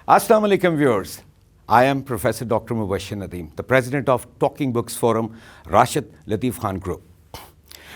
Assalamu alaikum viewers. I am Professor Dr. Mubashir Nadeem, the President of Talking Books Forum, Rashid Latif Khan Group.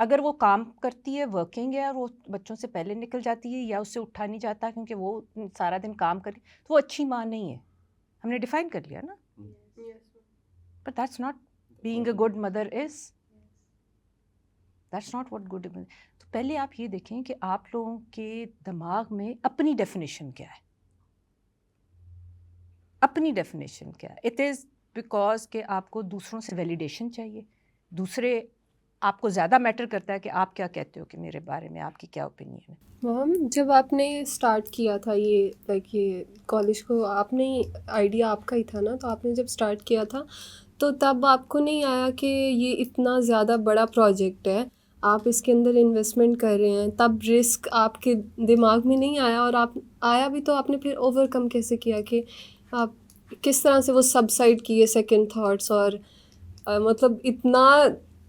اگر وہ کام کرتی ہے، working ہے، اور وہ بچوں سے پہلے نکل جاتی ہے یا اس سے اٹھا نہیں جاتا کیونکہ وہ سارا دن کام کر رہی، تو وہ اچھی ماں نہیں ہے. ہم نے ڈیفائن کر لیا نا. But that's not being a good mother is. That's not what good. تو پہلے آپ یہ دیکھیں کہ آپ لوگوں کے دماغ میں اپنی ڈیفینیشن کیا ہے. اپنی ڈیفینیشن کیا ہے. اٹ از بیکاز کہ آپ کو دوسروں سے ویلیڈیشن چاہیے. دوسرے آپ کو زیادہ میٹر کرتا ہے کہ آپ کیا کہتے ہو کہ میرے بارے میں آپ کی کیا اوپینین ہے. میم جب آپ نے اسٹارٹ کیا تھا یہ لائک یہ کالج کو، آپ نے آئیڈیا آپ کا ہی تھا نا، تو آپ نے جب اسٹارٹ کیا تھا تو تب آپ کو نہیں آیا کہ یہ اتنا زیادہ بڑا پروجیکٹ ہے، آپ اس کے اندر انویسٹمنٹ کر رہے ہیں، تب رسک آپ کے دماغ میں نہیں آیا؟ اور آپ آیا بھی تو آپ نے پھر اوور کم کیسے کیا، کہ آپ کس طرح سے وہ سبسائڈ کیے سیکنڈ تھاٹس؟ اور مطلب اتنا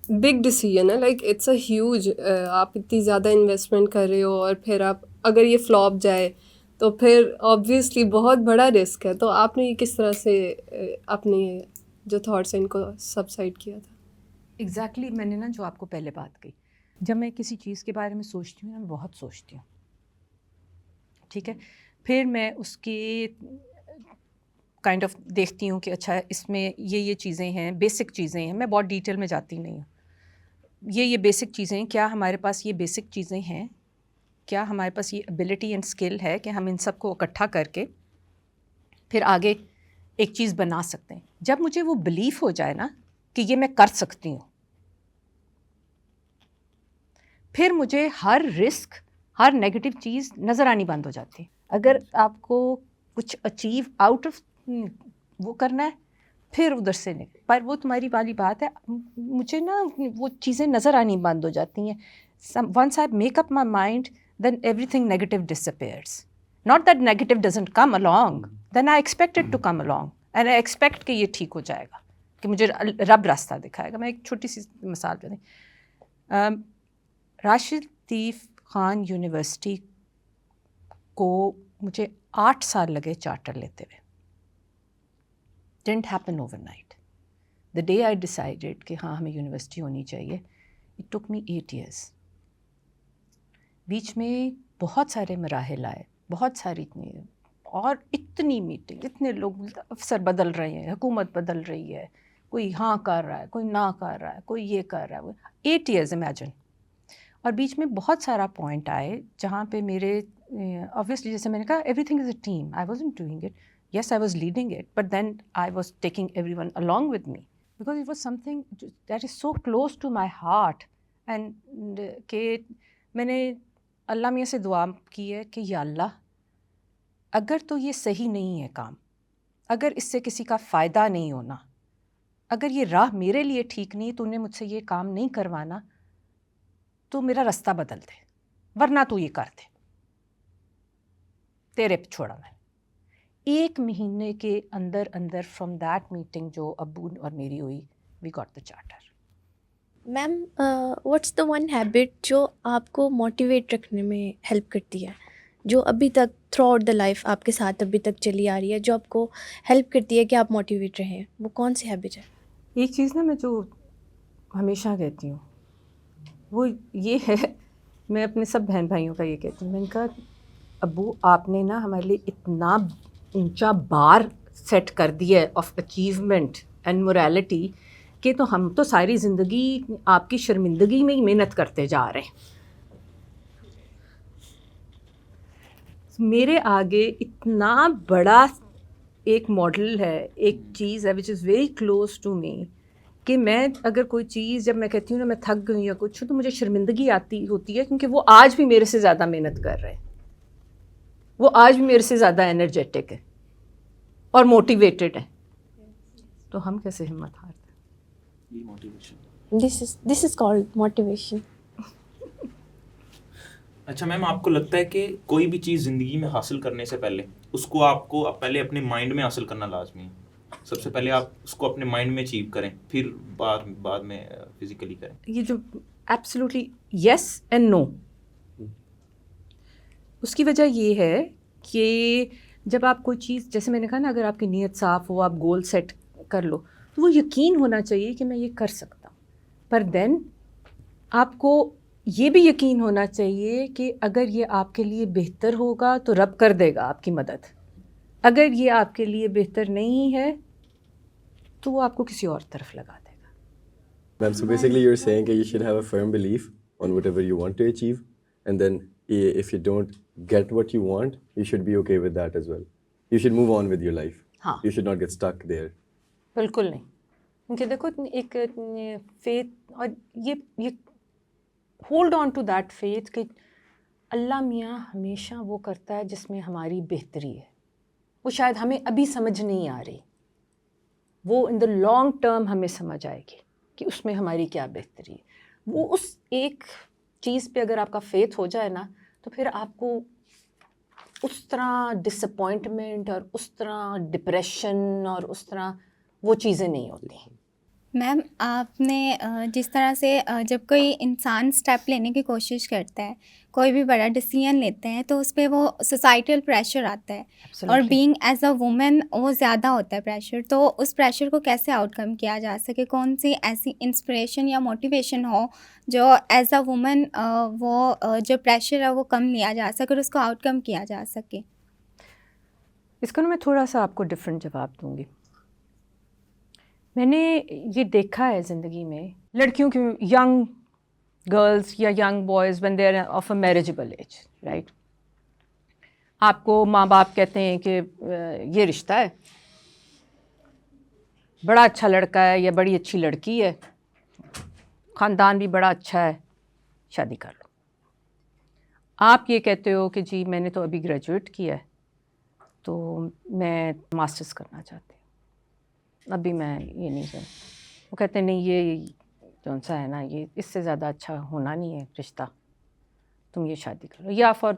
بگ ڈیسیژن ہے، لائک اٹس اے ہیوج، آپ اتنی زیادہ انویسٹمنٹ کر رہے ہو اور پھر آپ اگر یہ فلاپ جائے تو پھر آبویسلی بہت بڑا رسک ہے. تو آپ نے یہ کس طرح سے اپنے جو تھاٹس ہیں ان کو سبسائڈ کیا تھا؟ ایگزیکٹلی میں نے نا جو آپ کو پہلے بات کہی، جب میں کسی چیز کے بارے میں سوچتی ہوں نا، میں بہت سوچتی ہوں، ٹھیک ہے. پھر میں اس کی کائنڈ آف دیکھتی ہوں کہ اچھا اس میں یہ چیزیں ہیں، بیسک چیزیں ہیں. میں بہت ڈیٹیل میں جاتی نہیں ہوں. یہ بیسک چیزیں ہیں، کیا ہمارے پاس یہ بیسک چیزیں ہیں، کیا ہمارے پاس یہ ایبلٹی اینڈ اسکل ہے کہ ہم ان سب کو اکٹھا کر کے پھر آگے ایک چیز بنا سکتے ہیں. جب مجھے وہ بلیف ہو جائے نا کہ یہ میں کر سکتی ہوں، پھر مجھے ہر رسک، ہر نیگیٹو چیز نظر آنی بند ہو جاتی ہے. اگر آپ کو کچھ اچیو آؤٹ آف وہ کرنا ہے، پھر ادھر سے نہیں. پر وہ تمہاری والی بات ہے، مجھے نا وہ چیزیں نظر آنی بند ہو جاتی ہیں. Once I make up my mind then everything negative disappears. Not that negative doesn't come along, then I expect it to come along and I expect کہ یہ ٹھیک ہو جائے گا، کہ مجھے رب راستہ دکھائے گا. میں ایک چھوٹی سی مثال دے دیں. راشد لطیف خان یونیورسٹی کو مجھے 8 سال لگے چارٹر لیتے ہوئے. Didn't happen overnight. The day I decided کہ ہاں ہمیں یونیورسٹی ہونی چاہیے, it took me 8 years. بیچ میں بہت سارے مراحل آئے, بہت ساری اور اتنی میٹنگ, اتنے لوگ, افسر بدل رہے ہیں, حکومت بدل رہی ہے, کوئی ہاں کر رہا ہے, کوئی نہ کر رہا ہے, کوئی یہ کر رہا ہے. 8 years امیجن. اور بیچ میں بہت سارا پوائنٹ آئے جہاں پہ میرے obviously جیسے میں نے کہا everything is a team. I wasn't doing it. Yes, I was leading it, but then I was taking everyone along with me because it was something that is so close to my heart. And کہ میں نے اللہ میاں سے دعا کی ہے کہ یا اللہ, اگر تو یہ صحیح نہیں ہے کام, اگر اس سے کسی کا فائدہ نہیں ہونا, اگر یہ راہ میرے لیے ٹھیک نہیں, تو نے مجھ سے یہ کام نہیں کروانا, تو میرا راستہ بدل دے, ورنہ تو یہ کر دے, تیرے پہ چھوڑا میں. 1 مہینے کے اندر اندر فرام دیٹ میٹنگ جو ابو اور میری ہوئی, we got the charter. Ma'am what's the one habit جو آپ کو موٹیویٹ رکھنے میں ہیلپ کرتی ہے, جو ابھی تک تھرو آؤٹ دا لائف آپ کے ساتھ ابھی تک چلی آ رہی ہے, جو آپ کو ہیلپ کرتی ہے کہ آپ موٹیویٹ رہیں, وہ کون سی ہیبٹ ہے؟ ایک چیز نا میں جو ہمیشہ کہتی ہوں وہ یہ ہے, میں اپنے سب بہن بھائیوں کا یہ کہتی ہوں, میں نے کہا ابو آپ نے نا ہمارے لیے اتنا اونچا بار سیٹ کر دیا ہے آف اچیومنٹ اینڈ مورالٹی کہ تو ہم تو ساری زندگی آپ کی شرمندگی میں ہی محنت کرتے جا رہے ہیں. میرے آگے اتنا بڑا ایک ماڈل ہے, ایک چیز ہے which is very close to me, کہ میں اگر کوئی چیز جب میں کہتی ہوں نا میں تھک گئی یا کچھ, تو مجھے شرمندگی آتی ہوتی ہے کیونکہ وہ آج بھی میرے سے زیادہ محنت کر رہے ہیں, وہ آج بھی میرے سے زیادہ انرجیٹک ہے اور موٹیویٹڈ ہے, تو ہم کیسے ہمت ہارتے ہیں. یہ motivation, this is called motivation. اچھا میم, آپ کو لگتا ہے کہ کوئی بھی چیز زندگی میں حاصل کرنے سے پہلے اس کو آپ کو پہلے اپنے مائنڈ میں حاصل کرنا لازمی ہے؟ سب سے پہلے آپ اس کو اپنے مائنڈ میں اچیو کریں, پھر بعد میں فزیکلی کریں. یہ جو ایبسلیوٹلی یس اینڈ نو, اس کی وجہ یہ ہے کہ جب آپ کوئی چیز, جیسے میں نے کہا نا, اگر آپ کی نیت صاف ہو, آپ گول سیٹ کر لو, تو وہ یقین ہونا چاہیے کہ میں یہ کر سکتا ہوں. پر دین آپ کو یہ بھی یقین ہونا چاہیے کہ اگر یہ آپ کے لیے بہتر ہوگا تو رب کر دے گا آپ کی مدد. اگر یہ آپ کے لیے بہتر نہیں ہے تو وہ آپ کو کسی اور طرف لگا دے گا. Ma'am, so basically you're saying that you should have a firm belief on whatever you want to achieve, and then if you don't get what you want, you should be okay with that as well. You should move on with your life. ہاں You should not get stuck there. بالکل نہیں. کیونکہ دیکھو ایک faith اور یہ hold on to that faith کہ اللہ میاں ہمیشہ وہ کرتا ہے جس میں ہماری بہتری ہے. وہ شاید ہمیں ابھی سمجھ نہیں آ رہی, وہ ان دا لانگ ٹرم ہمیں سمجھ آئے گی کہ اس میں ہماری کیا بہتری ہے. وہ اس ایک چیز پہ اگر آپ کا فیتھ ہو جائے نا تو پھر آپ کو اس طرح ڈس اپوائنٹمنٹ اور اس طرح ڈپریشن اور اس طرح وہ چیزیں نہیں ہوتی. میم آپ نے جس طرح سے جب کوئی انسان اسٹیپ لینے کی کوشش کرتا ہے, کوئی بھی بڑا ڈیسیژن لیتے ہیں, تو اس پہ وہ سوسائٹل پریشر آتا ہے, اور بینگ ایز اے وومن وہ زیادہ ہوتا ہے پریشر. تو اس پریشر کو کیسے آؤٹ کم کیا جا سکے؟ کون سی ایسی انسپریشن یا موٹیویشن ہو جو ایز اے وومن وہ جو پریشر ہے وہ کم لیا جا سکے اور اس کو آؤٹ کم کیا جا سکے؟ اس کا نا میں تھوڑا سا آپ کو ڈفرینٹ جواب دوں گی. میں نے یہ دیکھا ہے زندگی میں لڑکیوں کی, ینگ گرلز یا young boys when they are of a marriageable age, right, آپ کو ماں باپ کہتے ہیں کہ یہ رشتہ ہے, بڑا اچھا لڑکا ہے یا بڑی اچھی لڑکی ہے, خاندان بھی بڑا اچھا ہے, شادی کر لو. آپ یہ کہتے ہو کہ جی میں نے تو ابھی گریجویٹ کیا ہے تو میں ماسٹرز کرنا چاہتی ہوں, ابھی میں یہ نہیں کروں. وہ کہتے ہیں نہیں یہ جون سا ہے نا یہ اس سے زیادہ اچھا ہونا نہیں ہے رشتہ, تم یہ شادی کرو. یا فار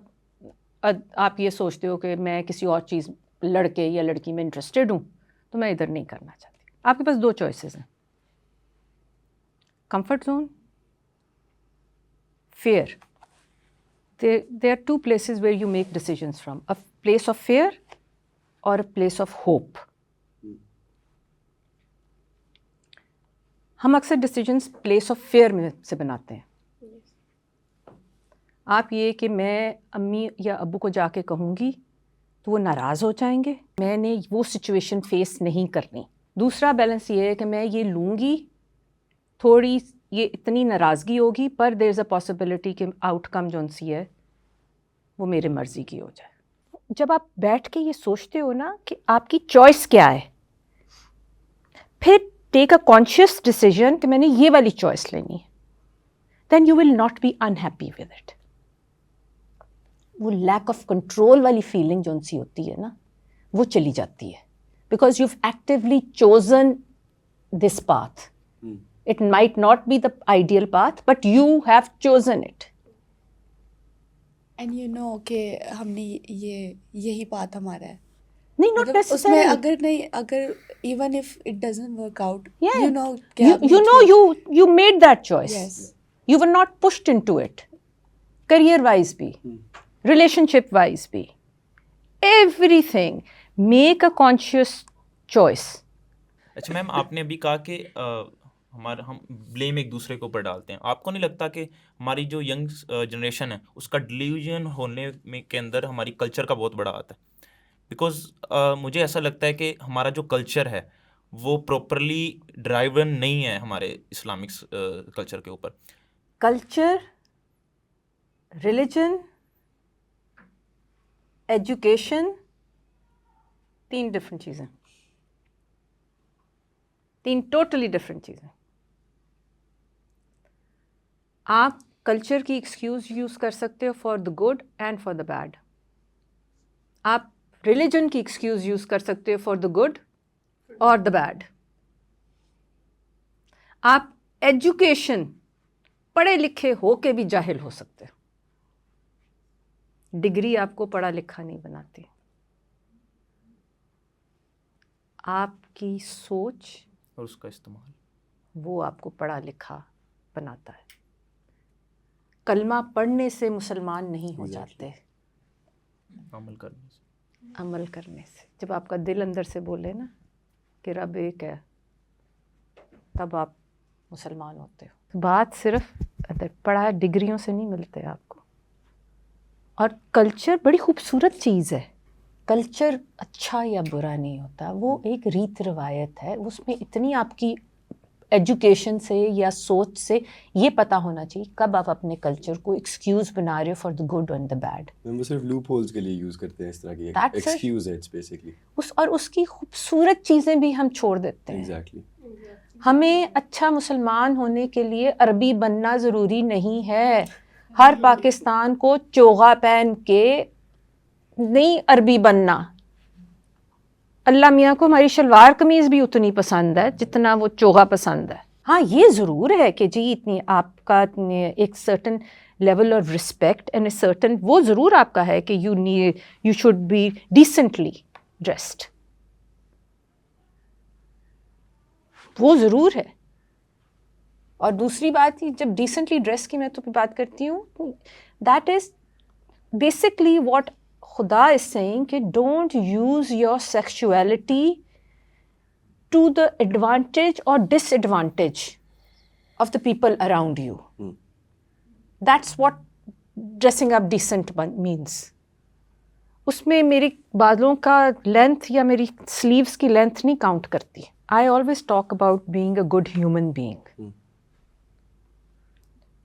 آپ یہ سوچتے ہو کہ میں کسی اور چیز لڑکے یا لڑکی میں انٹرسٹیڈ ہوں تو میں ادھر نہیں کرنا چاہتی. آپ کے پاس دو چوائسیز ہیں, comfort zone, fear. there are two places where you make decisions from, a place of fear or a place of hope. ہم اکثر ڈیسیجنس پلیس آف فیئر میں سے بناتے ہیں. آپ یہ کہ میں امی یا ابو کو جا کے کہوں گی تو وہ ناراض ہو جائیں گے, میں نے وہ سچویشن فیس نہیں کرنی. دوسرا بیلنس یہ ہے کہ میں یہ لوں گی, تھوڑی یہ اتنی ناراضگی ہوگی پر دیر از اے پاسبلٹی کہ آؤٹ کم جون سی ہے وہ میرے مرضی کی ہو جائے. جب آپ بیٹھ کے یہ سوچتے ہو نا کہ آپ کی چوائس کیا ہے, پھر ٹیک اے کانشیس ڈیسیژن کہ میں نے یہ والی چوائس لینی ہے, then you will not be unhappy with it. وہ لیک آف کنٹرول والی فیلنگ جون سی ہوتی ہے نا وہ چلی جاتی ہے, because you have actually chosen this path. It might not be the ideal path, but you have chosen it. And you know کہ ہم نے یہی بات ہمارا ہے. نہیں, not مطلب اس میں necessarily. اگر نہیں, اگر even if it doesn't work out, Yeah. You know You know you made that choice. Yes. You were not pushed into it. Career-wise بھی, relationship-wise بھی, everything. Make a conscious choice. اچھا میم, آپ نے ابھی کہا کہ ہم بلیم ایک دوسرے کے اوپر ڈالتے ہیں. آپ کو نہیں لگتا کہ ہماری جو ینگ جنریشن ہے اس کا ڈیلیوژن ہونے میں کے اندر ہماری کلچر کا بہت بڑا ہاتھ ہے؟ بیکاز مجھے ایسا لگتا ہے کہ ہمارا جو کلچر ہے وہ پراپرلی ڈرائیون نہیں ہے ہمارے اسلامک کلچر کے اوپر. کلچر, ریلیجن, ایجوکیشن, تین ڈفرینٹ چیزیں, تین ٹوٹلی ڈفرینٹ چیزیں. آپ کلچر کی ایکسکیوز یوز کر سکتے ہو for the good and for the bad. آپ ریلیجن کی ایکسکیوز یوز کر سکتے ہو فار دا گڈ اور دا بیڈ. آپ ایجوکیشن پڑھے لکھے ہو کے بھی جاہل ہو سکتے ہو. ڈگری آپ کو پڑھا لکھا نہیں بناتی. آپ کی سوچ اور اس کا استعمال وہ آپ کو پڑھا لکھا بناتا ہے. کلمہ پڑھنے سے مسلمان نہیں ہو جاتے, عمل کرنے سے. عمل کرنے سے. جب آپ کا دل اندر سے بولے نا کہ رب ایک ہے تب آپ مسلمان ہوتے ہو. بات صرف پڑھا ڈگریوں سے نہیں ملتے آپ کو. اور کلچر بڑی خوبصورت چیز ہے. کلچر اچھا یا برا نہیں ہوتا, وہ ایک ریت روایت ہے. اس میں اتنی آپ کی ایجوکیشن سے یا سوچ سے یہ پتہ ہونا چاہیے کب آپ اپنے کلچر کو ایکسکیوز بنا رہے ہو for the good and the bad. وہ صرف لوپ ہولز کے لیے یوز کرتے ہیں اس طرح کی ایکسکیوز ہے بیسیکلی. اور اس کی خوبصورت چیزیں بھی ہم چھوڑ دیتے ہیں. ایگزیکٹلی. ہمیں اچھا مسلمان ہونے کے لیے عربی بننا ضروری نہیں ہے. ہر پاکستان کو چوغا پہن کے نہیں عربی بننا. اللہ میاں کو ہماری شلوار قمیض بھی اتنی پسند ہے جتنا وہ چوغا پسند ہے. ہاں یہ ضرور ہے کہ جی اتنی آپ کا ایک certain level of respect and a certain وہ ضرور آپ کا ہے کہ you should be decently dressed, وہ ضرور ہے. اور دوسری بات جب ڈیسنٹلی ڈریس کی میں تو بات کرتی ہوں, دیٹ از بیسکلی واٹ خدا از سیئنگ کہ don't use your sexuality to the advantage اور disadvantage of the people around you. That's what dressing up decent means. اس میں میری بالوں کا لینتھ یا میری سلیوز کی لینتھ نہیں کاؤنٹ کرتی. I always talk about being a good human being.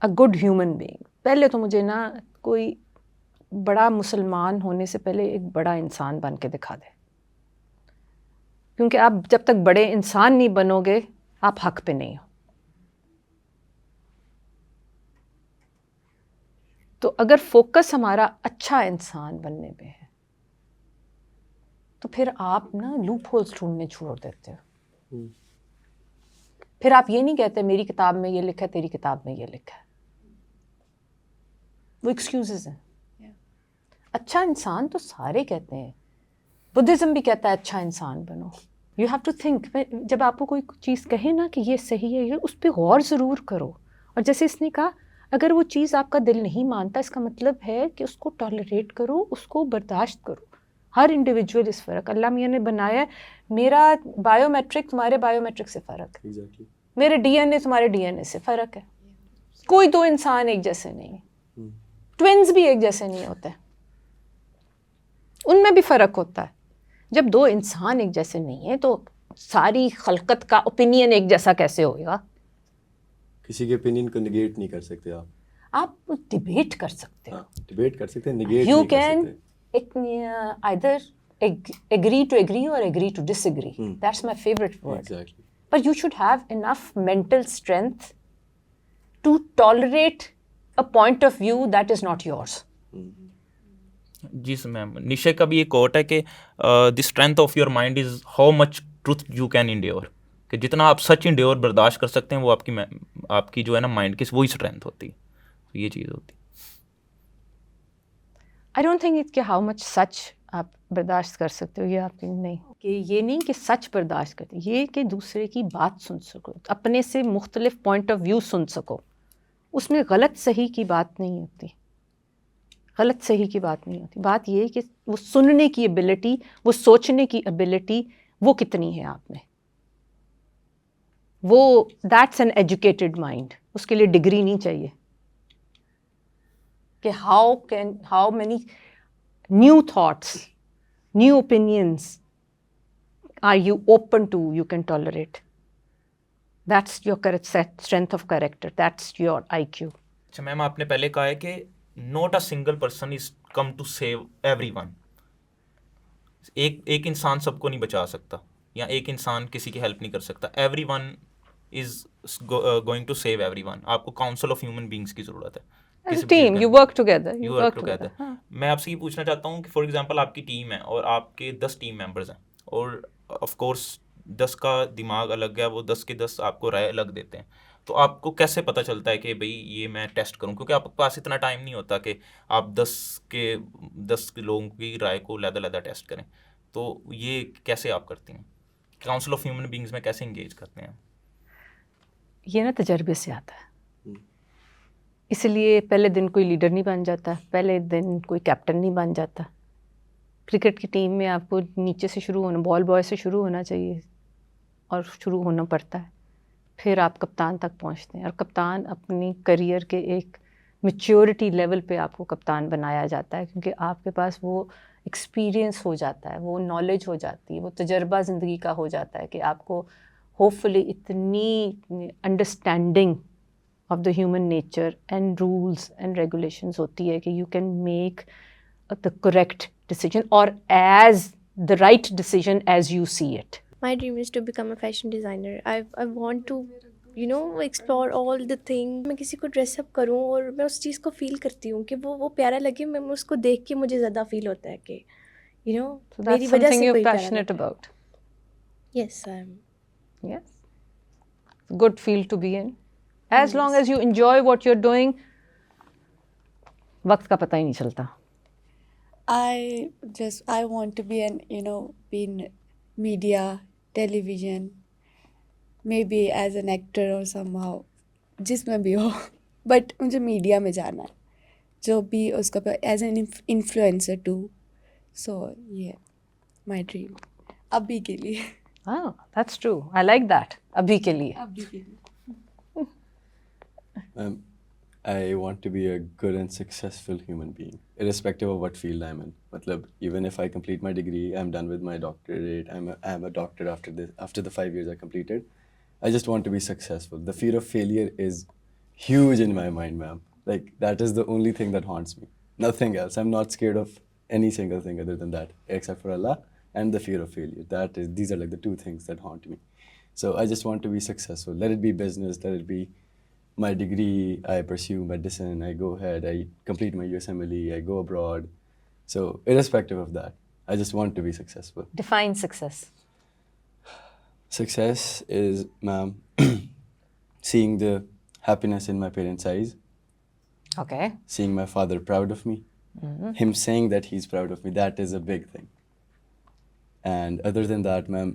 A good human being. پہلے تو مجھے نا کوئی بڑا مسلمان ہونے سے پہلے ایک بڑا انسان بن کے دکھا دے, کیونکہ آپ جب تک بڑے انسان نہیں بنو گے آپ حق پہ نہیں ہو. تو اگر فوکس ہمارا اچھا انسان بننے پہ ہے تو پھر آپ نا لوپ ہولز ڈھونڈنے چھوڑ دیتے ہو. پھر آپ یہ نہیں کہتے میری کتاب میں یہ لکھا ہے تیری کتاب میں یہ لکھا ہے. وہ ایکسکیوزز ہیں. اچھا انسان تو سارے کہتے ہیں, بدھزم بھی کہتا ہے اچھا انسان بنو. یو ہیو ٹو تھنک, جب آپ کو کوئی چیز کہے نا کہ یہ صحیح ہے, اس پہ غور ضرور کرو. اور جیسے اس نے کہا اگر وہ چیز آپ کا دل نہیں مانتا اس کا مطلب ہے کہ اس کو ٹالریٹ کرو, اس کو برداشت کرو. ہر انڈیویجول اس فرق. اللہ میاں نے بنایا میرا بایو میٹرک تمہارے بایو میٹرک سے فرق ہے, میرے ڈی این اے تمہارے ڈی این اے سے فرق ہے. کوئی دو انسان ایک جیسے نہیں ہیں, ٹوینز بھی ایک جیسے نہیں ہوتے, ان میں بھی فرق ہوتا ہے. جب دو انسان ایک جیسے نہیں ہیں تو ساری خلقت کا اوپینین ایک جیسا کیسے ہوگا؟ کسی کے اوپینین کو نگیٹ نہیں کر سکتے آپ. آپ ڈیبیٹ کر سکتے ہو, ڈیبیٹ کر سکتے ہیں, نگیٹ یو نہیں کر کین سکتے. either agree to agree or agree to disagree. That's my favorite word. Exactly. But you should have enough mental strength to tolerate a point of view that is not yours. جی سر میم, نیشے کا بھی ایک quote ہے کہ the strength of your mind is how much truth you can endure, کہ جتنا آپ سچ endeavour برداشت کر سکتے ہیں وہ آپ کی جو ہے نا مائنڈ کی وہی اسٹرینتھ ہوتی ہے. تو یہ چیز ہوتی ہے. I don't think it's کہ how much سچ آپ برداشت کر سکتے ہو, یہ آپ کی نہیں, کہ یہ نہیں کہ سچ برداشت کرتے, یہ کہ دوسرے کی بات سن سکو, اپنے سے مختلف پوائنٹ آف ویو سن سکو. اس میں غلط صحیح کی بات نہیں ہوتی, غلط صحیح کی بات نہیں ہوتی. بات یہ کہ وہ سننے کی ایبلٹی, وہ سوچنے کی ایبلٹی وہ کتنی ہے آپ میں. وہ دیٹس این ایجوکیٹڈ مائنڈ. اس کے لیے ڈگری نہیں چاہیے کہ how many new thoughts, new opinions are you open to, you can tolerate. That's your strength of character, that's your IQ. اچھا میم, آپ نے پہلے کہا ہے کہ not a single person is come to save everyone. ایک انسان سب کو نہیں بچا سکتا, یا ایک انسان کسی کی ہیلپ نہیں کر سکتا. everyone is going to save everyone. آپ کو council of human beings کی ضرورت ہے. Team, you work together. میں آپ سے یہ پوچھنا چاہتا ہوں کہ فار ایگزامپل آپ کی ٹیم ہے اور آپ کے 10 ٹیم ممبرز ہیں, اور آف کورس 10 کا دماغ الگ ہے, وہ 10 کے 10 آپ کو رائے الگ دیتے ہیں. تو آپ کو کیسے پتہ چلتا ہے کہ بھئی یہ میں ٹیسٹ کروں, کیونکہ آپ کے پاس اتنا ٹائم نہیں ہوتا کہ آپ 10 لوگوں کی رائے کو علیحدہ ٹیسٹ کریں. تو یہ کیسے آپ کرتے ہیں, کاؤنسل آف ہیومن بینگز میں کیسے انگیج کرتے ہیں؟ یہ نا تجربے سے آتا ہے. اس لیے پہلے دن کوئی لیڈر نہیں بن جاتا, پہلے دن کوئی کیپٹن نہیں بن جاتا. کرکٹ کی ٹیم میں آپ کو نیچے سے شروع ہونا, بال بوائے سے شروع ہونا چاہیے, اور شروع ہونا پڑتا ہے. پھر آپ کپتان تک پہنچتے ہیں، اور کپتان اپنی کریئر کے ایک میچیورٹی لیول پہ آپ کو کپتان بنایا جاتا ہے، کیونکہ آپ کے پاس وہ ایکسپیرئنس ہو جاتا ہے، وہ نالج ہو جاتی ہے، وہ تجربہ زندگی کا ہو جاتا ہے کہ آپ کو ہوپ فلی اتنی understanding of the human nature and rules and regulations ہوتی ہے کہ you can make the correct decision اور as the right decision as you see it. My dream is to become a fashion designer. I want to, explore all the things. میں کسی کو dress up کروں اور میں اس چیز کو فیل کرتی ہوں کہ وہ پیارا لگے، میں اس کو دیکھ کے مجھے زیادہ فیل ہوتا ہے کہ So میری that's وجہ something سے you're کوئی پیارا passionate لگتا ہے. about. Yes, I am. Yes. Good field to be in. As long as you enjoy what you're doing, وقت کا پتہ ہی نہیں چلتا. I want to be be in media, television, maybe as an actor or somehow, جس میں بھی ہو, but مجھے media میں جانا ہے, جو بھی اس کا ایز این انفلوئنسر ٹو. سو یہ مائی ڈریم ابھی کے لیے. ہاں that's true. I like that. ابھی کے لیے. ابھی کے لیے. I want to be a good and successful human being, irrespective of what field I'm in. Matlab, even if I complete my degree, I'm done with my doctorate, I'm a doctor after the 5 years I completed. I just want to be successful. The fear of failure is huge in my mind, ma'am. Like, that is the only thing that haunts me. Nothing else. I'm not scared of any single thing other than that, except for Allah and the fear of failure. These are like the two things that haunt me. So I just want to be successful. Let it be business, let it be my degree, I pursue medicine, I go ahead, I complete my USMLE, I go abroad. So irrespective of that, I just want to be successful. Define success. Success is, ma'am, seeing the happiness in my parents' eyes, Okay. seeing my father proud of me, him saying that he's proud of me, that is a big thing. And other than that, ma'am,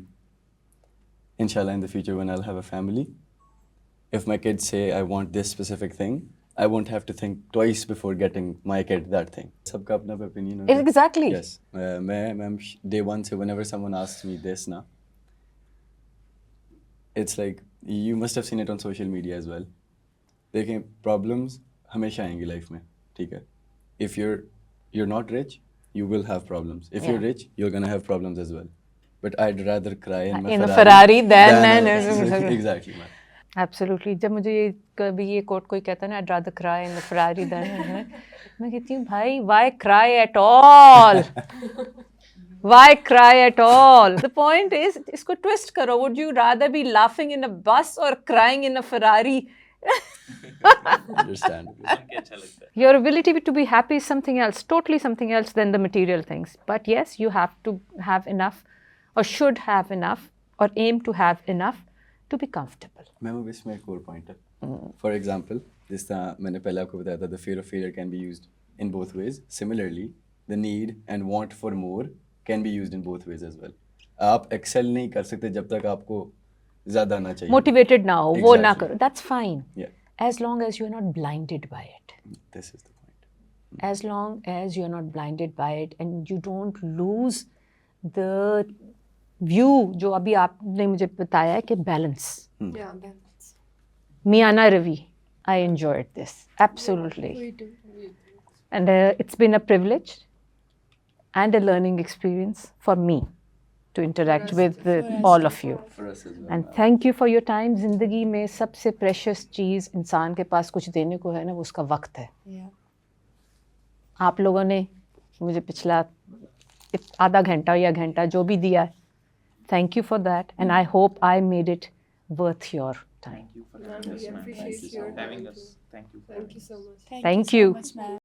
inshallah in the future when I'll have a family, if my kids say I want this specific thing, I won't have to think twice before getting my kid that thing. Sabka apna opinion hota hai. Exactly. Yes. Ma'am, day one se whenever someone asks me this na, it's like, you must have seen it on social media as well. Dekhen, problems hamesha aayenge life mein, theek hai. If you're not rich, you will have problems. If you're rich, you're going to have problems as well. But I'd rather cry in a Ferrari than exactly, man. Absolutely. جب مجھے کبھی یہ کوٹ کوئی کہتا ہے نا I'd rather cry in the Ferrari than میں کہتی ہوں بھائی why cry at all? Why cry at all? The point is اس کو twist کرو. Would you rather be laughing in a bus or crying in a Ferrari? Understandable. Your ability to be happy is something else, totally something else than the material things. But yes, you have to have enough or should have enough or aim to have enough to be comfortable. میم اب اس میں ایک اور point ہے. For example جس طرح میں نے پہلے آپ کو بتایا تھا, the fear of failure can be used in both ways. Similarly, the need and want for more can be used in both ways as well. آپ ایکسل نہیں کر سکتے جب تک آپ کو زیادہ نہ چاہیے, موٹیویٹڈ نہ ہو, وہ نہ کرو. That's fine. Yeah, As long as you're not blinded by it. this is the point. As long as you're not blinded by it and you don't lose the view جو ابھی آپ نے مجھے بتایا ہے کہ balance. Yeah, balance. Miana Ravi, I enjoyed this. Absolutely. And it's been a privilege and a learning experience for me to interact with all of you. For us as well. And thank you for your time. زندگی میں سب سے precious چیز انسان کے پاس کچھ دینے کو ہے نا, وہ اس کا وقت ہے. آپ لوگوں نے مجھے پچھلا آدھا گھنٹہ یا گھنٹہ جو بھی دیا, thank you for that. And I hope I made it worth your time. Thank you for having us, ma'am. Appreciate your Having time us. too. Thank you. Thank you so much. Thank you. so much, ma'am.